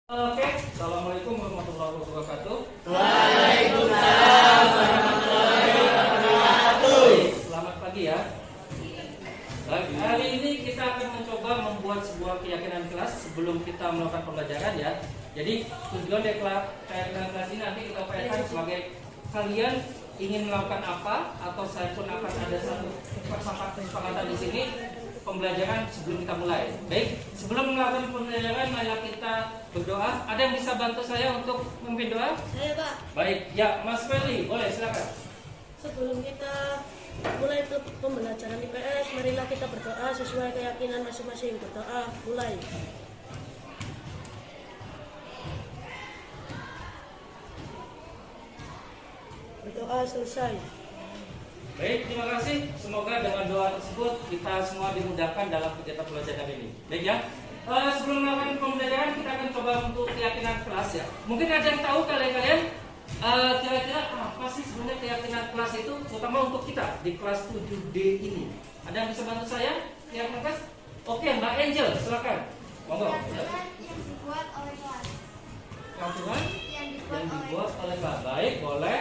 Oke, assalamualaikum warahmatullahi wabarakatuh. Waalaikumsalam warahmatullahi wabarakatuh. Selamat pagi ya. Baik, hari ini kita akan mencoba membuat sebuah keyakinan kelas sebelum kita melakukan pembelajaran ya. Jadi tujuan dari keyakinan kelas ini nanti kita upayakan sebagai kalian ingin melakukan apa atau saya pun akan ada satu kesepakatan di sini pembelajaran sebelum kita mulai. Baik, sebelum melakukan pembelajaran marilah kita berdoa. Ada yang bisa bantu saya untuk memimpin doa? Saya, Pak. Baik, ya Mas Feli, boleh silakan. Sebelum kita mulai ke pembelajaran IPS, marilah kita berdoa sesuai keyakinan masing-masing. Berdoa, mulai. Berdoa selesai. Baik, terima kasih. Semoga dengan doa tersebut kita semua dimudahkan dalam kegiatan pembelajaran ini. Baik ya. Sebelum melakukan pembelajaran kita akan coba untuk keyakinan kelas ya. Mungkin ada yang tahu kalian kira-kira apa sih sebenarnya keyakinan kelas itu, terutama untuk kita di kelas 7D ini. Ada yang bisa bantu saya keyakinan kelas? Oke, Mbak Angel, silakan. Monggo. Peraturan yang dibuat oleh kelas. Peraturan Yang yang dibuat oleh dibuat oleh Mbak. Baik, boleh.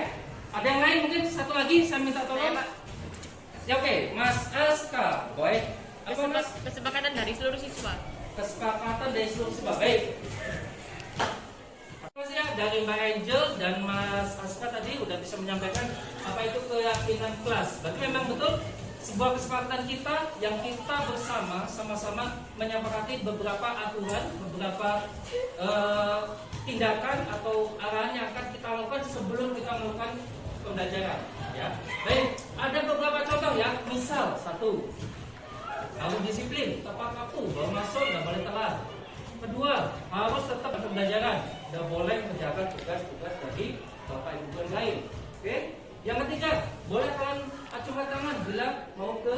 Ada yang lain mungkin satu lagi saya minta tolong. Ya oke, Mas Aska. Baik. Apa Mas? Kesepakatan dari seluruh siswa. Kesepakatan dari seluruh siswa. Baik. Terima kasih ya dari Mbak Angel dan Mas Aska tadi udah bisa menyampaikan apa itu keyakinan kelas. Berarti memang betul sebuah kesepakatan kita yang kita bersama sama-sama menyepakati beberapa aturan, beberapa tindakan atau arahan yang akan kita lakukan sebelum kita melakukan pembelajaran. Ya, baik. Ada beberapa contoh ya. Misal satu, harus disiplin, tepat waktu, baru masuk, nggak boleh telat. Kedua, harus tetap pembelajaran, nggak boleh menjaga tugas-tugas dari bapak ibu yang lain. Oke. Yang ketiga, boleh kalian acungkan tangan bila mau ke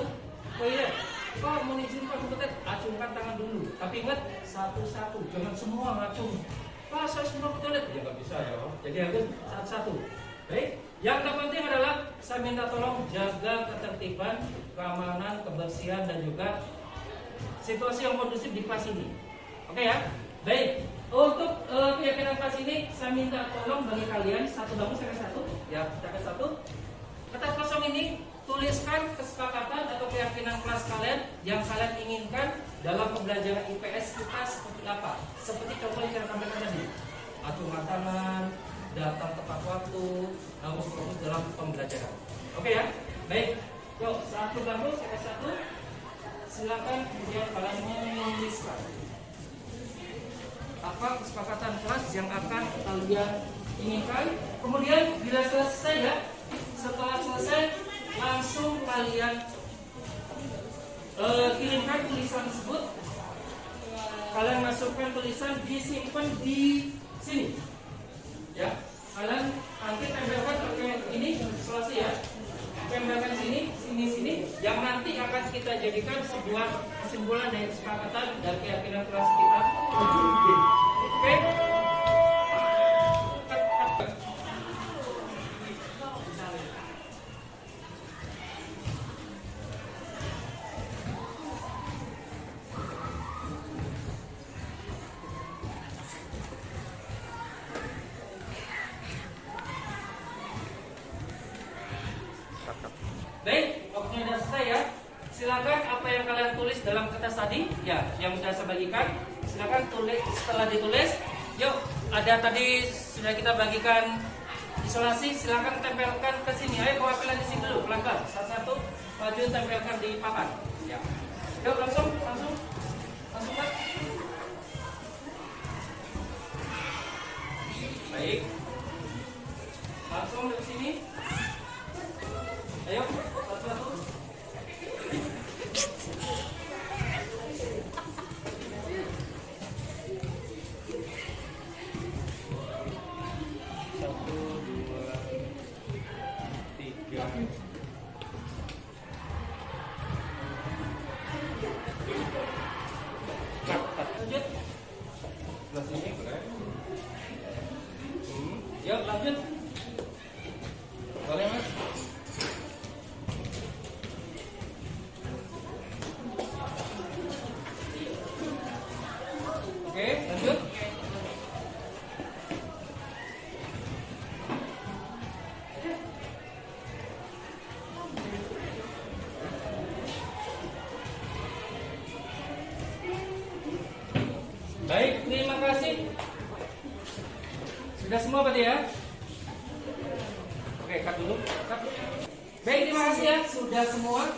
toilet. Kalau mau izinkan ke toilet, acungkan tangan dulu. Tapi ingat satu-satu, jangan semua ngacung. Pak, saya semua ke toilet, ya nggak bisa ya. Jadi harus satu-satu. Baik. Yang terpenting adalah saya minta tolong jaga ketertiban, keamanan, kebersihan dan juga situasi yang kondusif di kelas ini. Oke ya. Baik. Untuk keyakinan kelas ini saya minta tolong bagi kalian satu bangun saya satu. Ya, kita satu. Kertas kosong ini tuliskan kesepakatan atau keyakinan kelas kalian yang kalian inginkan dalam pembelajaran IPS kita seperti apa? Seperti contoh yang saya sampaikan tadi. Acungan tangan, datang tepat waktu, harus fokus dalam pembelajaran. Oke ya? Baik. Yuk, satu bangku, saya satu. Silakan kemudian kalian menuliskan apa kesepakatan kelas yang akan kalian inginkan. Kemudian bila selesai ya, setelah selesai langsung kalian kirimkan tulisan tersebut. Kalian masukkan tulisan, disimpan di sini. Ya, kalian nanti tempelkan pakai ini selesai ya. Tempelkan sini, sini, yang nanti akan kita jadikan sebuah kesimpulan dari kesepakatan dan keyakinan kelas kita. Oke? Baik, waktunya sudah selesai ya. Silakan apa yang kalian tulis dalam kertas tadi, ya, yang sudah saya bagikan. Silakan tulis. Setelah ditulis, yuk, ada tadi sudah kita bagikan isolasi. Silakan tempelkan ke sini. Ayo bawa kalian di sini dulu, pelan-pelan. Satu-satu, maju tempelkan di papan. Ya. Yuk, langsung, Pak. Baik. Langsung dari sini. Ayo, satu-satu. Satu, dua, tiga. Lanjut. Sebelah sini, boleh. Yuk, lanjut. Boleh, Mas? Oke, lanjut. Baik, terima kasih. Sudah semua berarti ya? Oke, cut dulu. Cut. Baik, terima kasih ya. Sudah semua.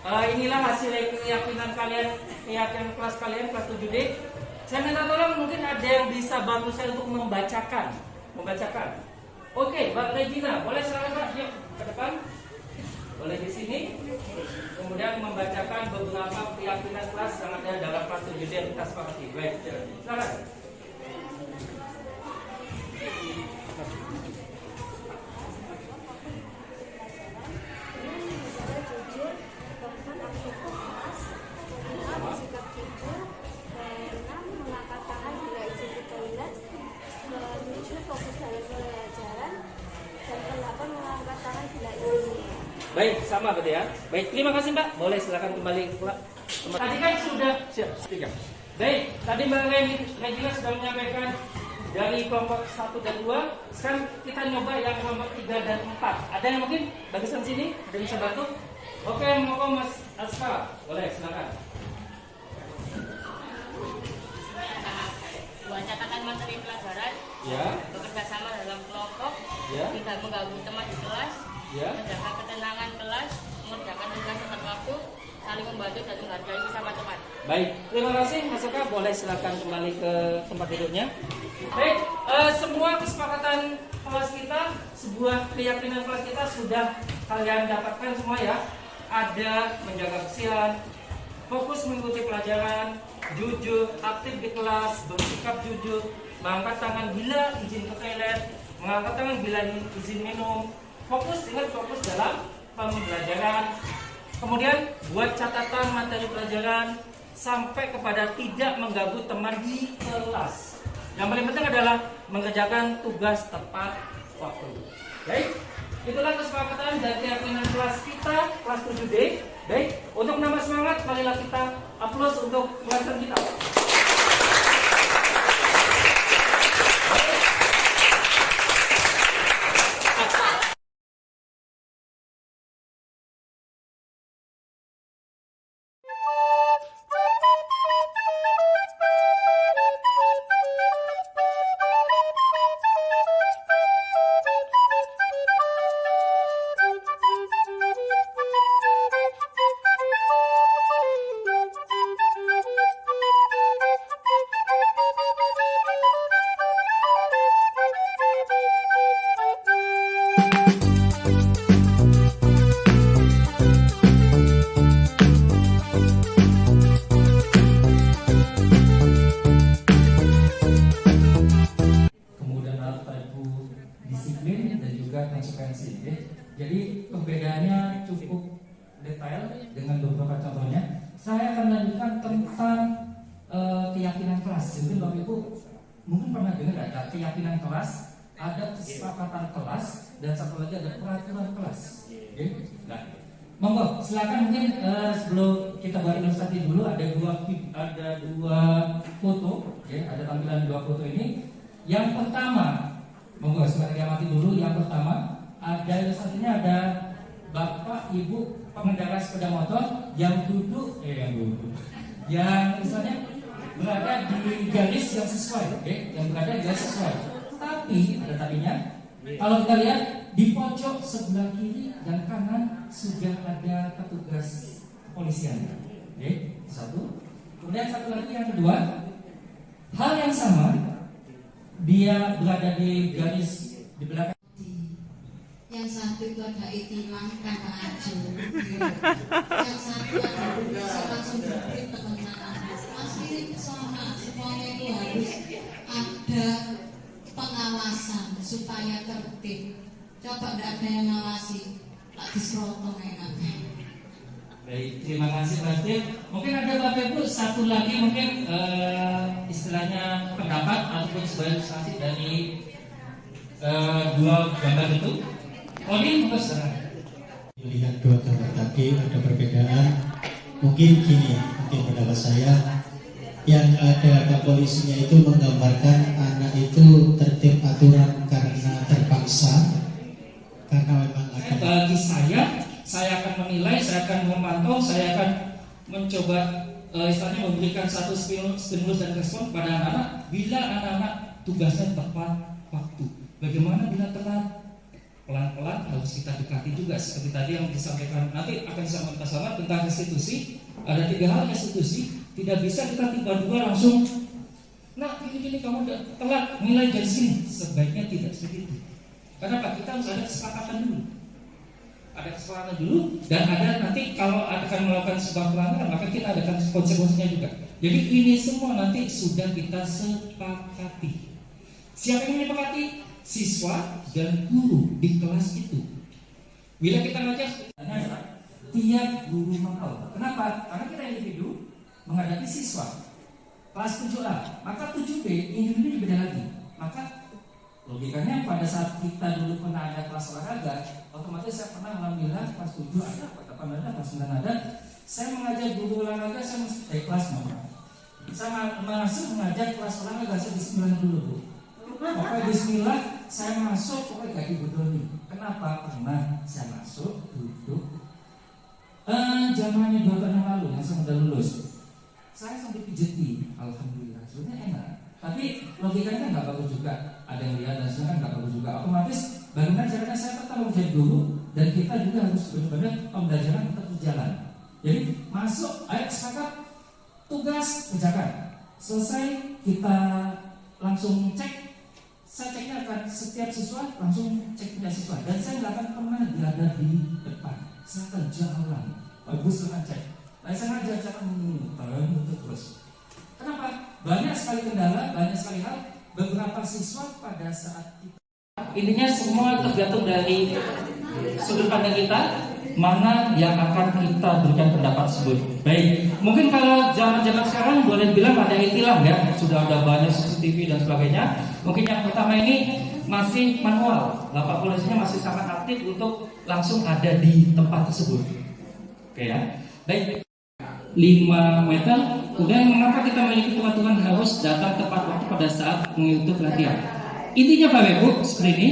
Inilah hasil keyakinan kalian, keyakinan kelas kalian, kelas 7D. Saya minta tolong, mungkin ada yang bisa bantu saya untuk membacakan. Oke, Mbak Regina, boleh silakan Mbak, yuk ke depan. Boleh di sini. Kemudian membacakan beberapa keyakinan kelas yang ada dalam kelas 7D yang kita sepakati. Baik, silakan. Baik, sama berarti ya. Baik, terima kasih Mbak. Boleh silakan kembali. Tadi kan sudah siap. Baik, tadi Mbak Regina sudah menyampaikan dari kelompok 1 dan 2. Sekarang kita nyoba yang kelompok 3 dan 4. Ada yang mungkin bagusan sini? Ada yang bisa bantu? Oke, mau Mas Asfa. Boleh, silakan. Buat catatan materi pelajaran, Ya. bekerja sama dalam kelompok, Ya. tidak mengganggu teman di kelas, Ya. menjaga ketenangan kelas, mengerjakan tugas tepat waktu, saling membantu dan menghargai sesama teman. Baik, terima kasih Mas Eka. Boleh silakan kembali ke tempat duduknya. Baik, semua kesepakatan kelas kita, sebuah keyakinan kelas kita sudah kalian dapatkan semua ya. Ada menjaga kebersihan, fokus mengikuti pelajaran, jujur, aktif di kelas, bersikap jujur, mengangkat tangan bila izin ke toilet, mengangkat tangan bila izin minum, fokus dalam pembelajaran. Kemudian buat catatan materi pelajaran sampai kepada tidak mengganggu teman di kelas. Yang paling penting adalah mengerjakan tugas tepat waktu. Baik, itulah kesepakatan dan keyakinan kelas kita, kelas 7D. Baik, untuk menambah semangat, marilah kita aplaus untuk pelajaran kita. Konsekuensi, ya. Jadi perbedaannya cukup detail dengan beberapa contohnya. Saya akan lanjutkan tentang keyakinan kelas. Jadi Bapak Ibu mungkin pernah dengar ada keyakinan kelas, ada kesepakatan kelas, dan satu lagi ada peraturan kelas. Okay? Nah, monggo silakan mungkin sebelum kita buat ilustrasi dulu ada dua foto, ya, ada tampilan dua foto ini. Yang pertama, monggo silakan diamati dulu. Yang pertama ada ilustrasinya, ada bapak ibu pengendara sepeda motor yang duduk yang misalnya berada di garis yang sesuai, yang berada di garis sesuai. Tapi ada tapinya. Kalau kita lihat di pojok sebelah kiri dan kanan sudah ada petugas kepolisian. Satu. Kemudian satu lagi yang kedua, hal yang sama, dia berada di garis di belakang. Yang satu itu ada itiman kakak aju, yang satu ada bisa langsung diberi teman-teman. Masih sama semuanya itu harus ada pengawasan supaya tertib. Coba tidak ada yang ngawasi, lagi serotong enak. Baik, terima kasih Pak Steve. Mungkin ada Bapak Ibu satu lagi mungkin istilahnya pendapat ataupun sebuah ilustrasi dari dua gambar itu. Mungkin Lihat dua gambar tadi ada perbedaan. Mungkin gini, mungkin pendapat saya yang ada polisinya itu menggambarkan anak itu tertib aturan karena terpaksa, karena memang ada. Bagi saya akan menilai, saya akan memantau, saya akan mencoba istilahnya memberikan satu stimulus dan respon kepada anak-anak bila anak-anak tugasnya tepat waktu. Bagaimana bila telat? Pelan-pelan harus kita dekati juga seperti tadi yang disampaikan. Nanti akan disampaikan sama tentang restitusi. Ada 3 hal restitusi. Tidak bisa kita tiba-tiba langsung, nah gini kamu udah telat nilai dari sini. Sebaiknya tidak seperti itu. Kenapa? Kita harus ada kesepakatan dulu. Ada kesepakatan dulu dan ada nanti kalau akan melakukan sebuah pelanggaran maka kita adakan konsekuensinya juga. Jadi ini semua nanti sudah kita sepakati. Siapa yang menyepakati? Siswa dan guru di kelas itu. Bila kita ngajar, tiap guru mapel. Kenapa? Karena kita individu menghadapi siswa kelas 7A, maka 7B individu beda lagi. Maka logikanya pada saat kita dulu pernah ada kelas olahraga, otomatis saya pernah alhamdulillah kelas 7 ada, kelas 9 ada. Saya mengajar guru olahraga, saya mesti kelas nomor. Saya masuk mengajar kelas olahraga, saya bismillah dulu Bu. Pokoknya bismillah, saya masuk pokoknya gak dibodoni. Kenapa? Karena saya masuk, duduk zamannya 2 tahun yang lalu, yang saya udah lulus. Saya sampai pijeti, alhamdulillah, sebenarnya enak. Tapi logikanya nggak bagus juga. Ada yang lihat dan sebenarnya nggak bagus juga. Otomatis bagaimana caranya saya tetap menjadi guru dan kita juga harus benar-benar pembelajaran tetap berjalan. Jadi masuk, ayo sepakat tugas kerjakan. Selesai kita langsung cek. Saya ceknya akan setiap siswa langsung cek punya siswa dan saya nggak akan pernah berada di depan. Saya akan jalan, bagus akan cek. Saya ngajar jangan terus. Kenapa? Banyak sekali kendala, banyak sekali hal. Beberapa siswa pada saat kita, intinya semua tergantung dari sudut pandang kita, mana yang akan kita berikan pendapat tersebut. Baik, mungkin kalau zaman-zaman sekarang boleh bilang ada e-tilang ya, sudah ada banyak CCTV dan sebagainya. Mungkin yang pertama ini masih manual, Bapak polisinya masih sangat aktif untuk langsung ada di tempat tersebut. Oke ya, baik. 5 meter. Kemudian mengapa kita memiliki peraturan harus datang tepat waktu pada saat mengikuti pelatihan? Intinya Bapak Ibu seperti ini,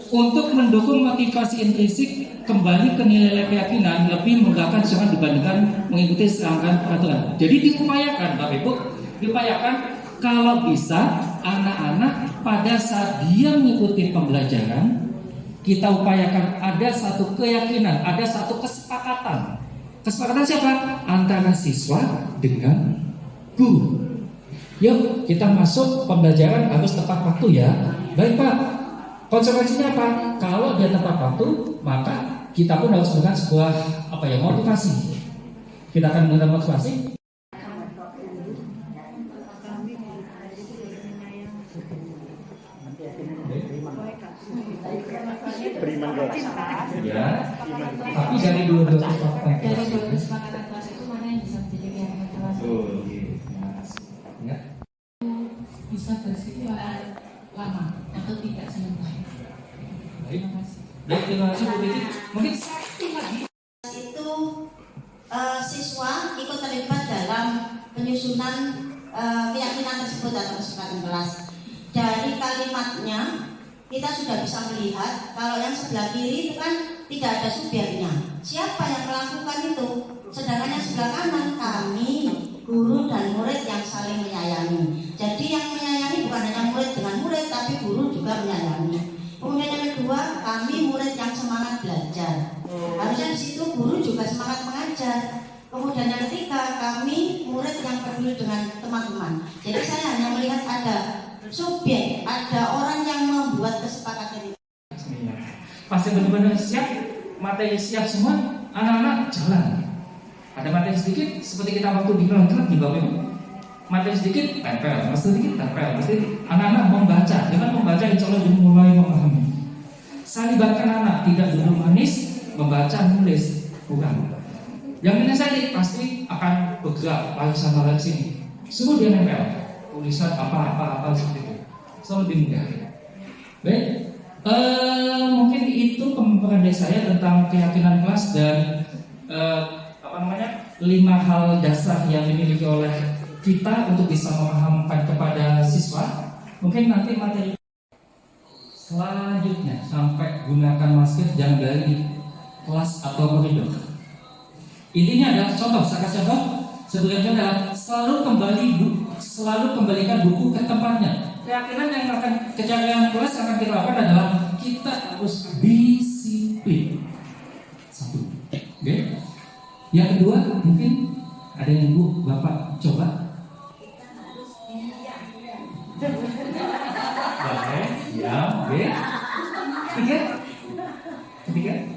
untuk mendukung motivasi intrinsik kembali ke nilai keyakinan lebih menggunakan serangan dibandingkan mengikuti serangkaian peraturan. Jadi diupayakan Bapak Ibu, diupayakan kalau bisa anak-anak pada saat dia mengikuti pembelajaran, kita upayakan ada satu keyakinan, ada satu kesepakatan. Kesepakatan siapa? Antara siswa dengan guru. Yuk kita masuk pembelajaran harus tepat waktu ya. Baik Pak. Konsekuensinya apa? Kalau dia tepat waktu, maka kita pun harus memberikan sebuah motivasi. Kita akan memberikan motivasi. Ya, tapi dari dua kesepakatan kelas itu mana yang bisa menjadi keyakinan kelas? Ya. Bisa bersifat lama atau tidak sementara. Baik, terima kasih Bu Titi. Mungkin satu lagi. Itu siswa ikut terlibat dalam penyusunan keyakinan tersebut atau kesepakatan kelas. Dari kalimatnya kita sudah bisa melihat kalau yang sebelah kiri itu kan tidak ada subjeknya. Siapa yang melakukan itu? Sedangkan yang sebelah kanan kami, guru dan murid yang saling menyayangi. Jadi yang menyayangi bukan hanya murid dengan murid, tapi guru juga menyayangi. Kemudian yang kedua, kami murid yang semangat belajar. Harusnya di situ guru juga semangat mengajar. Kemudian yang ketiga, kami murid yang peduli dengan teman-teman. Jadi saya hanya melihat ada subjek, ada orang yang membuat kesepakatan itu. Pasti benar-benar siap, materi siap semua, anak-anak jalan. Ada materi sedikit, seperti kita waktu di kelas di bawah itu. Materi sedikit, tempel, sedikit tempel, anak-anak membaca. Dengan membaca, insya Allah mulai memahami. Saya libatkan anak, tidak duduk manis, membaca, nulis, bukan. Yang ini saya pasti akan bergerak lagi sana lagi sini. Semua dia nempel. Tulisan apa seperti itu, selalu lebih mudah. Baik, mungkin itu pemaparan dari saya tentang keyakinan kelas dan 5 hal dasar yang dimiliki oleh kita untuk bisa memahamkan kepada siswa. Mungkin nanti materi selanjutnya sampai gunakan masker jangan dari kelas atau koridor. Intinya adalah contoh, saya kasih contoh. Sebenarnya adalah selalu kembali selalu kembalikan buku ke tempatnya. Keyakinan yang akan kejadian kelas yang akan kita lakukan adalah kita harus disiplin. Satu, oke? Yang kedua, mungkin ada yang ibu bapak coba. Oke, ya, oke. Ketiga.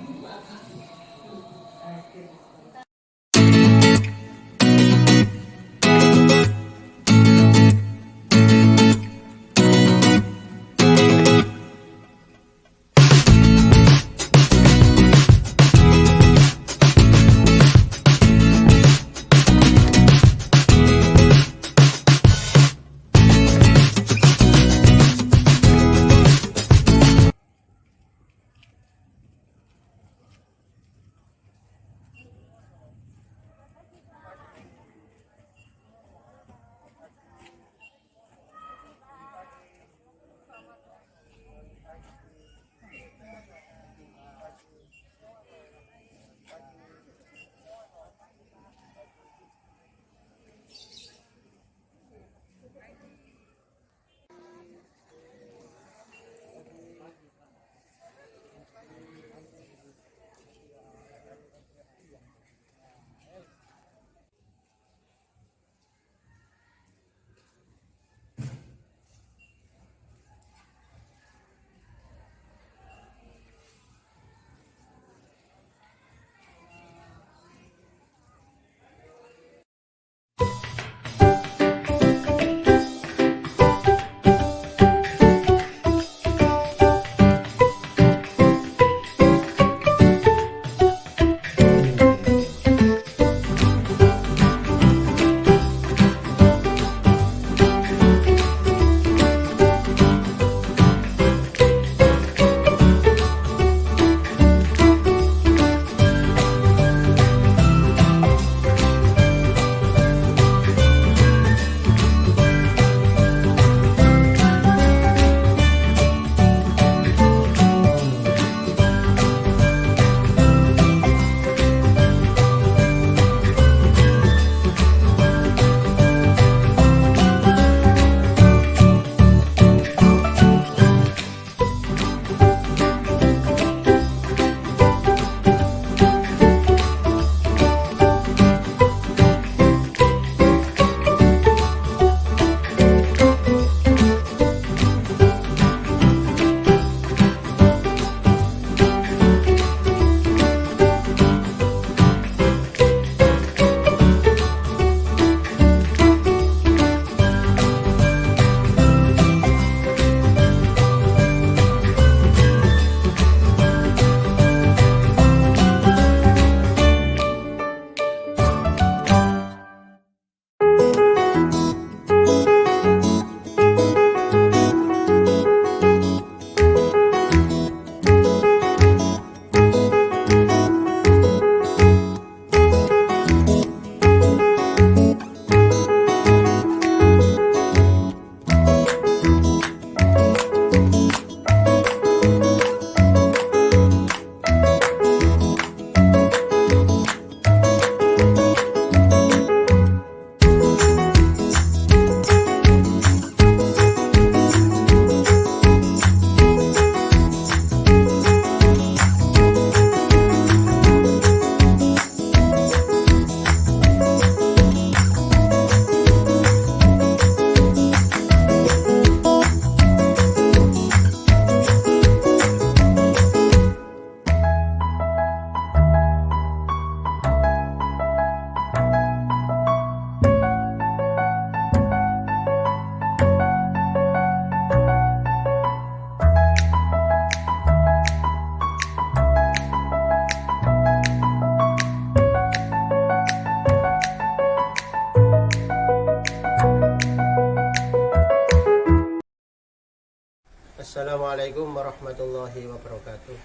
Assalamualaikum warahmatullahi wabarakatuh.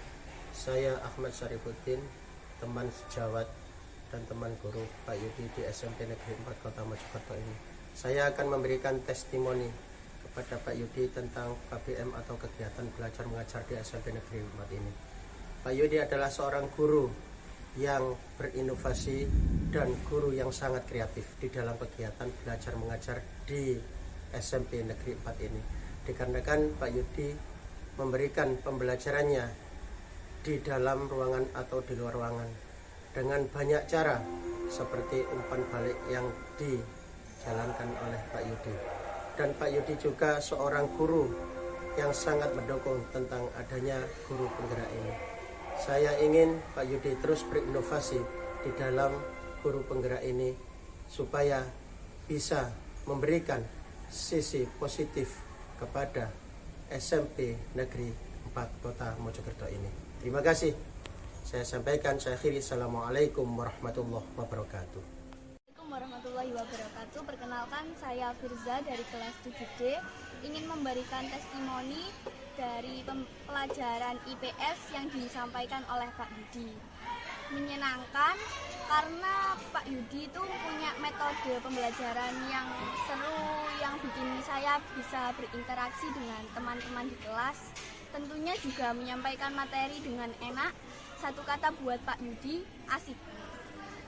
Saya Ahmad Syarifuddin, teman sejawat dan teman guru Pak Yudi di SMP Negeri 4 Kota Mojokerto ini. Saya akan memberikan testimoni kepada Pak Yudi tentang KBM atau kegiatan belajar mengajar di SMP Negeri 4 ini. Pak Yudi adalah seorang guru yang berinovasi dan guru yang sangat kreatif di dalam kegiatan belajar mengajar di SMP Negeri 4 ini. Dikarenakan Pak Yudi memberikan pembelajarannya di dalam ruangan atau di luar ruangan dengan banyak cara, seperti umpan balik yang dijalankan oleh Pak Yudi. Dan Pak Yudi juga seorang guru yang sangat mendukung tentang adanya guru penggerak ini. Saya ingin Pak Yudi terus berinovasi di dalam guru penggerak ini supaya bisa memberikan sisi positif kepada SMP Negeri 4 Kota Mojokerto ini. Terima kasih. Saya sampaikan, saya akhiri. Assalamualaikum warahmatullahi wabarakatuh. Assalamualaikum warahmatullahi wabarakatuh. Perkenalkan, saya Firza dari kelas 7D, ingin memberikan testimoni dari pelajaran IPS yang disampaikan oleh Pak Yudi. Menyenangkan karena Pak Yudi itu punya metode pembelajaran yang seru, yang bikin saya bisa berinteraksi dengan teman-teman di kelas. Tentunya juga menyampaikan materi dengan enak. Satu kata buat Pak Yudi, asik.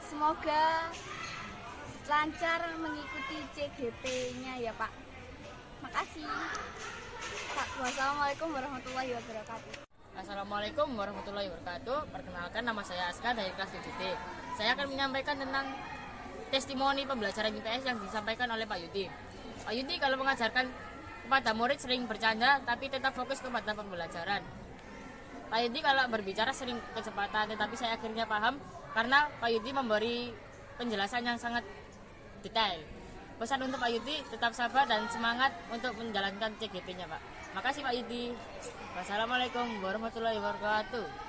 Semoga lancar mengikuti CGP-nya ya Pak. Makasih. Pak, wassalamualaikum warahmatullahi wabarakatuh. Assalamualaikum warahmatullahi wabarakatuh. Perkenalkan, nama saya Aska dari kelas 7D. Saya akan menyampaikan tentang testimoni pembelajaran IPS yang disampaikan oleh Pak Yudi. Pak Yudi kalau mengajarkan kepada murid sering bercanda tapi tetap fokus kepada pembelajaran. Pak Yudi kalau berbicara sering kecepatan, tetapi saya akhirnya paham karena Pak Yudi memberi penjelasan yang sangat detail. Pesan untuk Pak Yudi, tetap sabar dan semangat untuk menjalankan CGP-nya Pak. Makasih Pak Yudi. Wassalamualaikum warahmatullahi wabarakatuh.